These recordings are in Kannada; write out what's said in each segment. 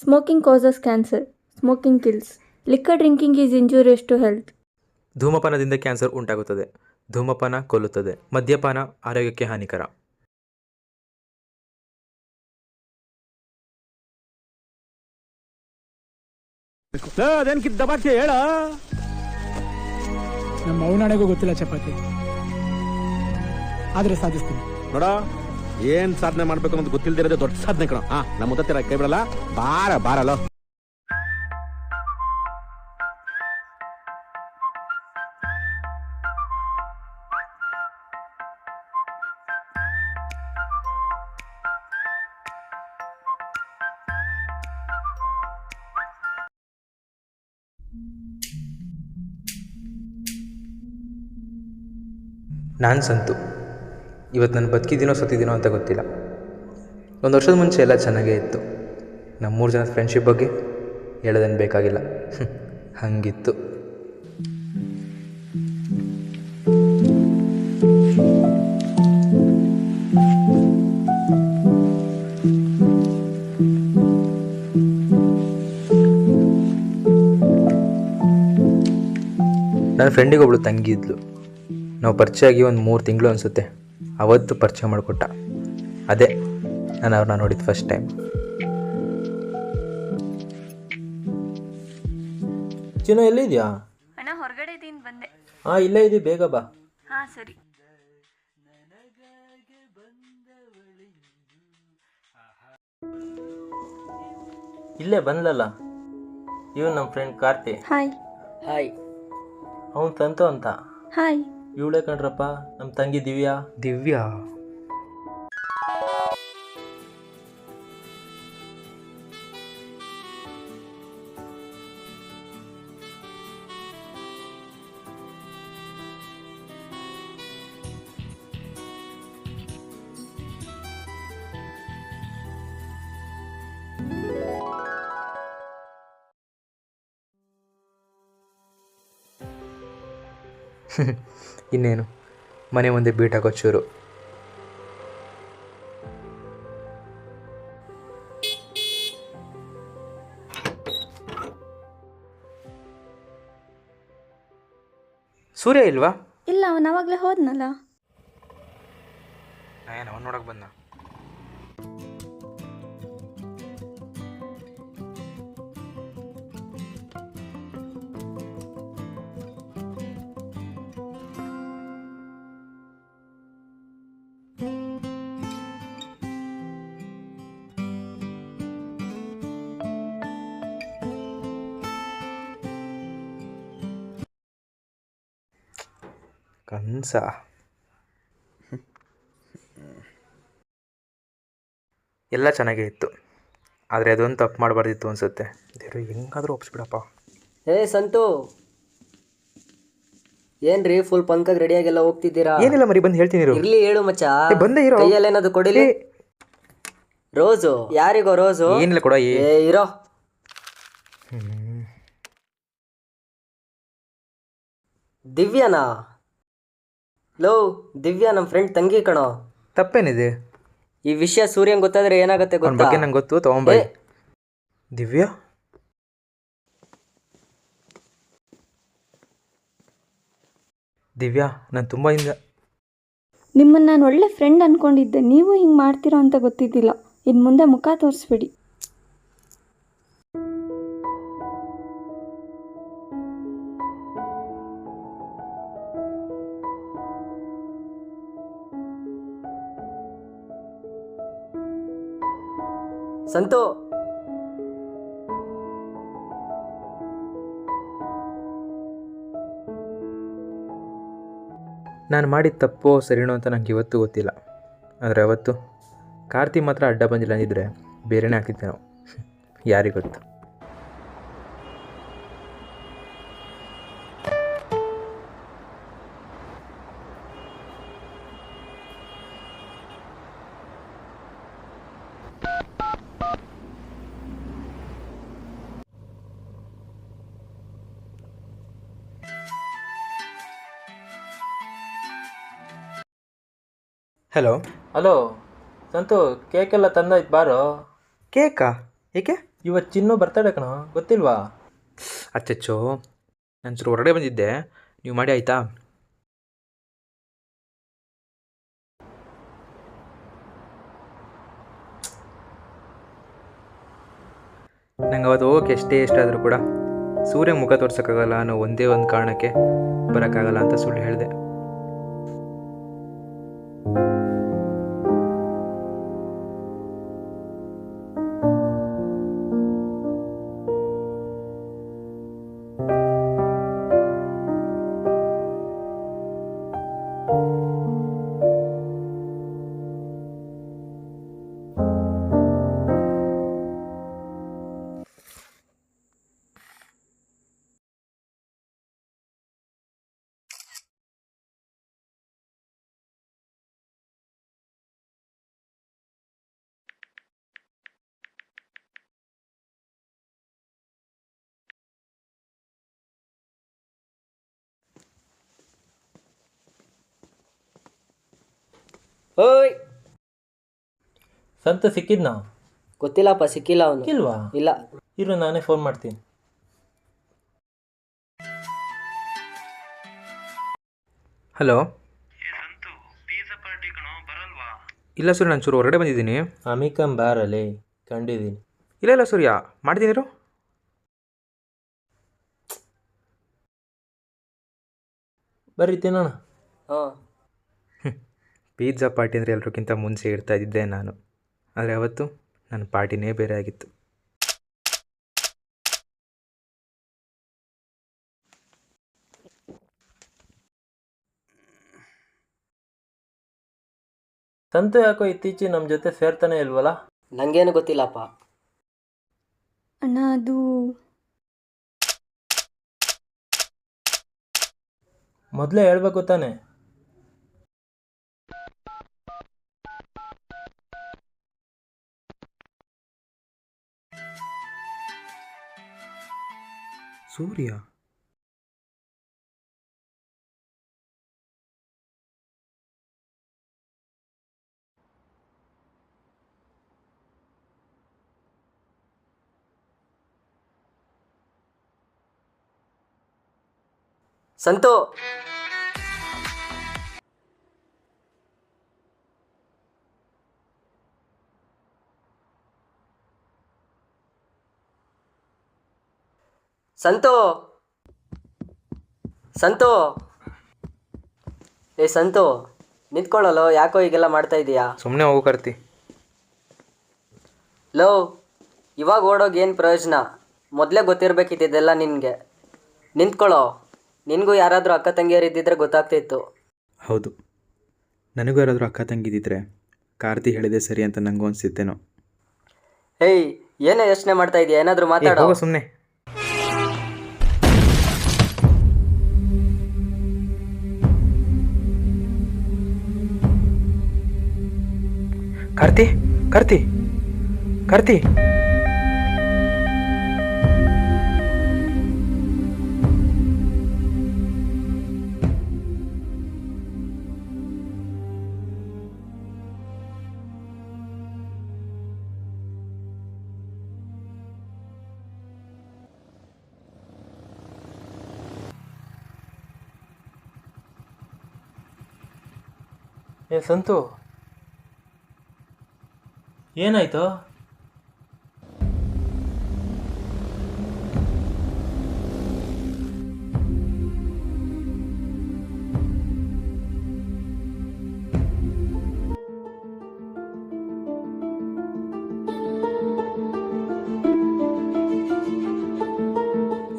Smoking causes cancer. Smoking kills. Liquor drinking is injurious to health. ಧೂಮಪಾನದಿಂದ ಕ್ಯಾನ್ಸರ್ ಉಂಟಾಗುತ್ತದೆ. ಧೂಮಪಾನ ಕೊಲ್ಲುತ್ತದೆ. ಮದ್ಯಪಾನ ಆರೋಗ್ಯಕ್ಕೆ ಹಾನಿಕರ. ಹೇಳ ನಮ್ಮ ಅವನಾಣೆಗೂ ಗೊತ್ತಿಲ್ಲ ಚಪಾತಿ, ಆದ್ರೆ ಸಾಧಿಸ್ತೀನಿ ನೋಡ. ಏನ್ ಸಾಧನೆ ಮಾಡ್ಬೇಕು ಅನ್ನೋದು ಗೊತ್ತಿಲ್ದಿರೋದೇ ದೊಡ್ಡ ಸಾಧನೆ ಕಣ. ನಮ್ಮ ಮುತ್ತ ಕೈ ಬಿಡಲ್ಲ. ಬಾರಲ್ಲ. ನಾನು ಸಂತು. ಇವತ್ತು ನಾನು ಬದುಕಿದ್ದೀನೋ ಸತ್ತಿದ್ದೀನೋ ಅಂತ ಗೊತ್ತಿಲ್ಲ. ಒಂದು ವರ್ಷದ ಮುಂಚೆ ಎಲ್ಲ ಚೆನ್ನಾಗೇ ಇತ್ತು. ನಮ್ಮ 3 ಜನ ಫ್ರೆಂಡ್ಶಿಪ್ ಬಗ್ಗೆ ಹೇಳೋದೇನು ಬೇಕಾಗಿಲ್ಲ. ಹಾಗಿತ್ತು. ನನ್ನ ಫ್ರೆಂಡಿಗೆ ಒಬ್ಳು ತಂಗಿ ಇದ್ಲು. ನಾವು ಪರಿಚಯ ಆಗಿ ಒಂದು 3 ತಿಂಗಳು ಅನಿಸುತ್ತೆ. ಅವತ್ತು ಪರಿಚಯ ಮಾಡಿಕೊಟ್ಟ. ಅದೇ ನಾನು ಅವ್ರನ್ನ ನೋಡಿದ್ದು ಫಸ್ಟ್ ಟೈಮ್. ಚಿನ್ನ ಎಲ್ಲಿದ್ಯಾ? ಅಣ್ಣ ಹೊರಗಡೆ ಇದೀನಿ, ಬಂದೆ. ಇಲ್ಲೇ ಇದ್ದೀವಿ, ಬೇಗ ಬಾ. ಸರಿ. ಇಲ್ಲೇ ಬಂದ್ಲಲ್ಲ, ಇವನು ನಮ್ಮ ಫ್ರೆಂಡ್ ಕಾರ್ತಿ. ಹಾಯ್. ಅವನು ತಂತು ಅಂತ. ಹಾಯ್. ಇವಳೇ ಕಣ್ರಪ್ಪ ನಮ್ಮ ತಂಗಿ ದಿವ್ಯಾ. ಇನ್ನೇನು, ಮನೆ ಮುಂದೆ ಬೀಟ್ ಹಾಕೋ ಚೂರು. ಸೂರ್ಯ ಇಲ್ವಾ? ಇಲ್ಲ, ಅವನು ಅವಾಗಲೇ ಹೋದ್ನಲ್ಲ. ಅವನು ನೋಡಕ್ ಬಂದ. ಕನ್ಸ. ಎಲ್ಲ ಚೆನ್ನಾಗೇ ಇತ್ತು, ಆದರೆ ಅದೊಂದು ತಪ್ಪು ಮಾಡಬಾರ್ದಿತ್ತು ಅನಿಸುತ್ತೆ. ದೇವ್ರು ಹೆಂಗಾದರೂ ಒಪ್ಪಿಸ್ಬಿಡಪ್ಪ. ಸಂತು, ಏನ್ರಿ ಫುಲ್ ಪಂಕಾಗಿ ರೆಡಿಯಾಗೆಲ್ಲ ಹೋಗ್ತಿದ್ದೀರಾ? ಏನಿಲ್ಲ ಮರಿ, ಬಂದು ಹೇಳ್ತೀನಿ. ಇರ್ಲಿ, ಹೇಳು ಮಚ್ಚ. ಬಂದೇ ಇರೋ. ಕೈಯಲ್ಲೇನಾದ್ರು ಕೊಡಿಲಿ. ರೋಸು ಯಾರಿಗೋ? ರೋಸು ಏನಿಲ್ಲ ಕೊಡ. ಇರೋ. ದಿವ್ಯಾನಾ? ಲೋ, ದಿವ್ಯಾ ನಮ್ಮ ಫ್ರೆಂಡ್ ತಂಗಿ ಕಣೋ. ತಪ್ಪೇನಿದೆ? ಈ ವಿಷಯ ಸೂರ್ಯಂಗೆ ಗೊತ್ತಾದ್ರೆ ಏನಾಗುತ್ತೆ ಅವನ ಗೊತ್ತಾ? ಬಗ್ಗೆ ನಂಗೆ ಗೊತ್ತು, ತಗೊಂಬೈ. ದಿವ್ಯಾ, ನಾನು ತುಂಬ ನಿಮ್ಮನ್ನು ನಾನು ಒಳ್ಳೆ ಫ್ರೆಂಡ್ ಅಂದ್ಕೊಂಡಿದ್ದೆ. ನೀವು ಹಿಂಗೆ ಮಾಡ್ತೀರಾ ಅಂತ ಗೊತ್ತಿದ್ದಿಲ್ಲ. ಇನ್ನು ಮುಂದೆ ಮುಖ ತೋರಿಸ್ಬೇಡಿ. ಸಂತು, ನಾನು ಮಾಡಿದ ತಪ್ಪೋ ಸರಿನೋ ಅಂತ ನಂಗೆ ಇವತ್ತು ಗೊತ್ತಿಲ್ಲ. ಆದರೆ ಅವತ್ತು ಕಾರ್ತಿ ಮಾತ್ರ ಅಡ್ಡ ಬಂದಿಲ್ಲ ಅಂದಿದ್ರೆ ಬೇರೆನೇ ಹಾಕಿದ್ದೆ ನಾವು. ಯಾರಿಗೊತ್ತು? ಹಲೋ ಸಂತು, ಕೇಕ್ ಎಲ್ಲ ತಂದಾಯ್ತು ಬಾರೋ. ಕೇಕಾ? ಏಕೆ? ಇವತ್ತು ಚಿನ್ನು ಬರ್ತಡೆ ಕಣೋ, ಗೊತ್ತಿಲ್ವಾ? ಅಚ್ಚಚ್ಚೋ, ನಾನು ಚೂರು ಹೊರಗಡೆ ಬಂದಿದ್ದೆ, ನೀವು ಮಾಡಿ ಆಯಿತಾ? ನಂಗೆ ಅವತ್ತು ಹೋಗೋಕ್ಕೆ ಎಷ್ಟೇ ಆದರೂ ಕೂಡ ಸೂರ್ಯ ಮುಖ ತೋರ್ಸೋಕ್ಕಾಗಲ್ಲ ಅನ್ನೋ ಒಂದೇ ಒಂದು ಕಾರಣಕ್ಕೆ ಬರೋಕ್ಕಾಗಲ್ಲ ಅಂತ ಸುಳ್ಳು ಹೇಳಿದೆ. ಓಯ್, ಸಂತ ಸಿಕ್ಕಿದ್ನಾ? ಗೊತ್ತಿಲ್ಲಪ್ಪ, ಸಿಕ್ಕಿಲ್ಲ ಅವನು. ಸಿಕ್ಕಿಲ್ವಾ? ಇಲ್ಲ. ಇರು, ನಾನೇ ಫೋನ್ ಮಾಡ್ತೀನಿ. ಹಲೋ. ಇಲ್ಲ ಸೂರ್ಯ, ನಾನು ಚೂರು ಹೊರಗಡೆ ಬಂದಿದ್ದೀನಿ. ಅಮಿಕಂ ಬಾರಲೇ, ಕಂಡಿದ್ದೀನಿ. ಇಲ್ಲ ಸೂರ್ಯ, ಮಾಡ್ತೀನಿರು. ಬರ್ರಿ ತಿನ್ನೋಣ. ಹಾಂ, ಪಿಜ್ಜಾ ಪಾರ್ಟಿ ಅಂದರೆ ಎಲ್ರಿಗಿಂತ ಮುಂಚೆ ಇಡ್ತಾ ಇದ್ದಿದ್ದೆ ನಾನು, ಆದರೆ ಅವತ್ತು ನನ್ನ ಪಾರ್ಟಿನೇ ಬೇರೆ ಆಗಿತ್ತು. ಸಂತು ಯಾಕೋ ಇತ್ತೀಚೆಗೆ ನಮ್ಮ ಜೊತೆ ಸೇರ್ತಾನೆ ಇಲ್ವಲ್ಲ? ನನಗೇನು ಗೊತ್ತಿಲ್ಲಪ್ಪ. ಅಣ್ಣ ಅದು ಮೊದಲೇ ಹೇಳ್ಬೇಕು ತಾನೆ. ಸೂರ್ಯ ಸಂತು, ಸಂತು, ಸಂತು, ಏ ಸಂತು, ನಿಂತ್ಕೊಳ್ಳಲು ಯಾಕೋ ಹೀಗೆಲ್ಲ ಮಾಡ್ತಾ ಇದೀಯಾ? ಸುಮ್ಮನೆ ಹೋಗೋ ಕರ್ತಿ. ಲೋ, ಇವಾಗ ಓಡೋಗಿ ಏನು ಪ್ರಯೋಜನ? ಮೊದಲೇ ಗೊತ್ತಿರಬೇಕಿದ್ದೆಲ್ಲ ನಿನಗೆ. ನಿಂತ್ಕೊಳ್ಳೋ, ನಿನಗೂ ಯಾರಾದರೂ ಅಕ್ಕ ತಂಗಿಯರು ಇದ್ದಿದ್ರೆ ಗೊತ್ತಾಗ್ತಿತ್ತು. ಹೌದು, ನನಗೂ ಯಾರಾದರೂ ಅಕ್ಕ ತಂಗಿದ್ದಿದ್ರೆ ಕಾರ್ತಿ ಹೇಳಿದೆ ಸರಿ ಅಂತ ನನಗೂ ಅನಿಸುತ್ತೇನೋ. ಹೇಯ್, ಏನೇ ಯೋಚನೆ ಮಾಡ್ತಾ ಇದೀಯ? ಏನಾದರೂ ಮಾತಾಡೋ. ಹೋಗೋ ಸುಮ್ಮನೆ. ಕಾರ್ತಿ, ಕಾರ್ತಿ, ಕಾರ್ತಿ. ಏ ಸಂತು, ಏನಾಯ್ತು?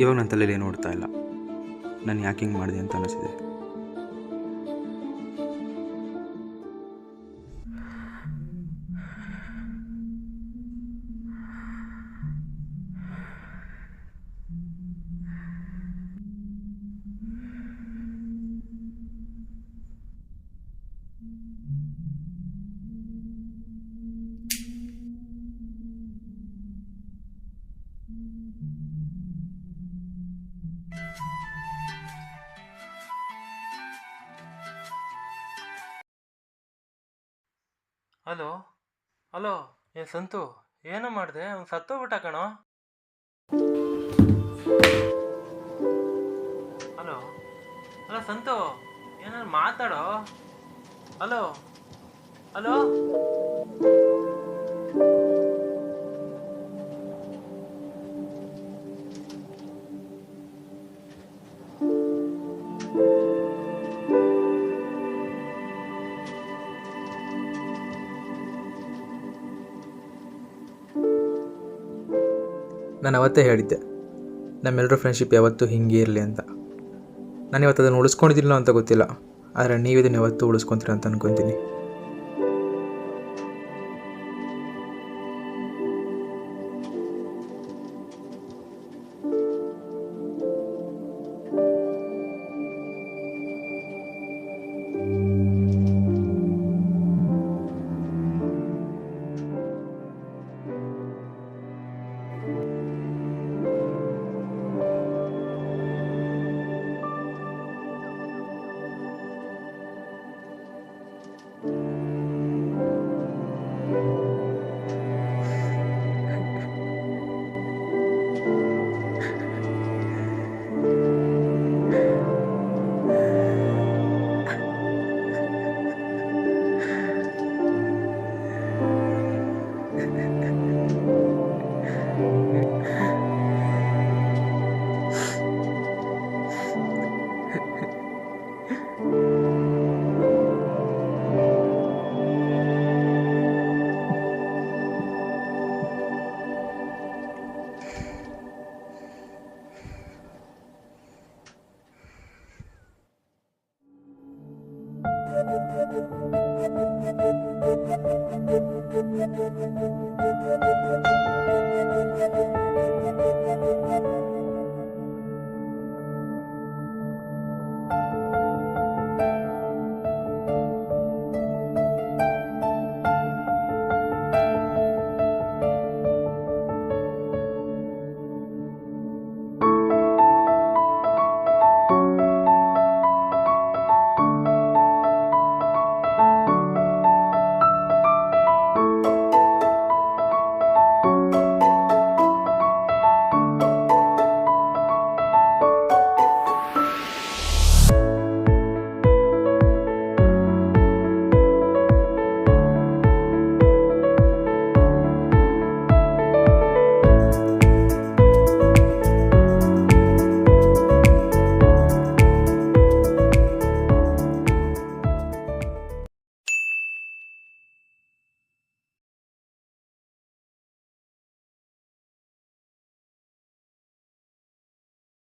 ಇವಾಗ ನನ್ನ ತಲೆಯಲ್ಲಿ ಏನು ಓಡ್ತಾ ಇಲ್ಲ. ನಾನು ಯಾಕೆ ಹಿಂಗೆ ಮಾಡಿದೆ ಅಂತ ಅನಿಸಿದೆ. ಹಲೋ, ಹಲೋ, ಏ ಸಂತು, ಏನೋ ಮಾಡಿದೆ ಅವ್ನು ಸತ್ತೋಗ್ಬಿಟ್ಟ ಕಣೋ. ಹಲೋ ಹಲೋ ಸಂತು, ಏನಾದ್ರು ಮಾತಾಡೋ. Hello hello. ನಾನು ಅವತ್ತೇ ಹೇಳಿದ್ದೆ ನಮ್ಮೆಲ್ಲರ ಫ್ರೆಂಡ್ಶಿಪ್ ಯಾವತ್ತೂ ಹಿಂಗೆ ಇರಲಿ ಅಂತ. ನಾನು ಇವತ್ತು ಅದನ್ನು ಉಳಿಸ್ಕೊಂಡಿದ್ದಿಲ್ಲ ಅಂತ ಗೊತ್ತಿಲ್ಲ, ಆದರೆ ನೀವು ಇದನ್ನು ಯಾವತ್ತೂ ಉಳಿಸ್ಕೊತೀರ ಅಂತ ಅನ್ಕೊತೀನಿ.